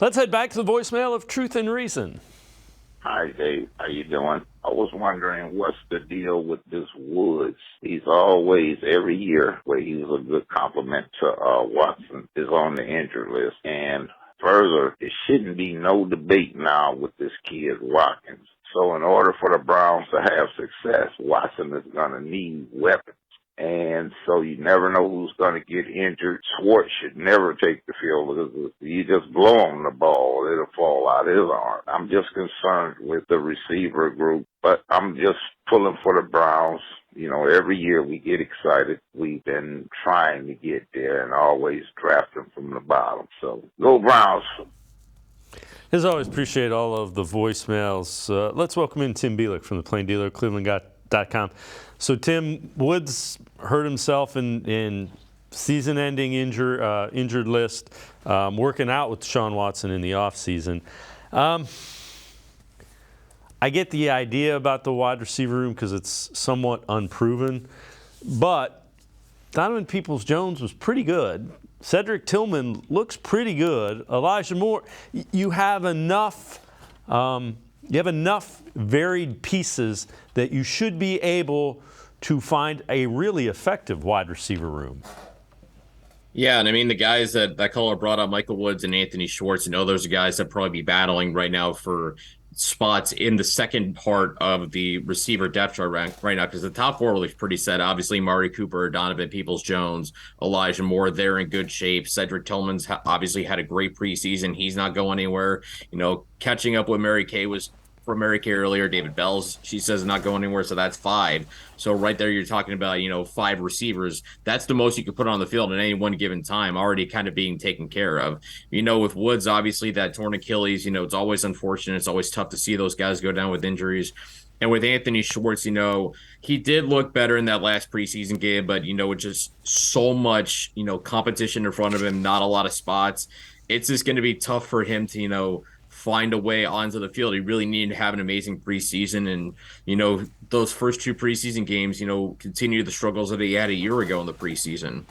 Let's head back to the voicemail of Truth and Reason. Hi, Dave. How you doing? I was wondering what's the deal with this Woods. He's always, every year, where he was a good compliment to Watson, is on the injured list. And further, there shouldn't be no debate now with this kid, Watkins. So in order for the Browns to have success, Watson is going to need weapons. And so you never know who's going to get injured. Schwartz should never take the field because you just blow on the ball, it'll fall out of his arm. I'm just concerned with the receiver group, but I'm just pulling for the Browns. You know, every year we get excited. We've been trying to get there and always draft them from the bottom. So go Browns. As always, appreciate all of the voicemails. Let's welcome in Tim Bielek from the Plain Dealer, cleveland.com. So Tim, Woods hurt himself in season-ending injured list, working out with Deshaun Watson in the offseason. I get the idea about the wide receiver room because it's somewhat unproven, but Donovan Peoples-Jones was pretty good. Cedric Tillman looks pretty good. Elijah Moore, you have enough varied pieces that you should be able to find a really effective wide receiver room. Yeah, and I mean, the guys that caller brought up, Michael Woods and Anthony Schwartz, and those are guys that probably be battling right now for spots in the second part of the receiver depth chart right now, because the top four looks pretty set. Obviously, Mari Cooper, Donovan Peoples-Jones, Elijah Moore, they're in good shape. Cedric Tillman's obviously had a great preseason. He's not going anywhere. You know, catching up with Mary Kay was from Mary Kay earlier. David Bell's, she says, not going anywhere, so that's 5. So right there, you're talking about, 5 receivers. That's the most you could put on the field at any one given time, already kind of being taken care of. With Woods, obviously, that torn Achilles, it's always unfortunate. It's always tough to see those guys go down with injuries. And with Anthony Schwartz, he did look better in that last preseason game, but, with just so much, competition in front of him, not a lot of spots, it's just going to be tough for him to, find a way onto the field. He really needed to have an amazing preseason, and those first 2 preseason games continue the struggles that he had a year ago in the preseason.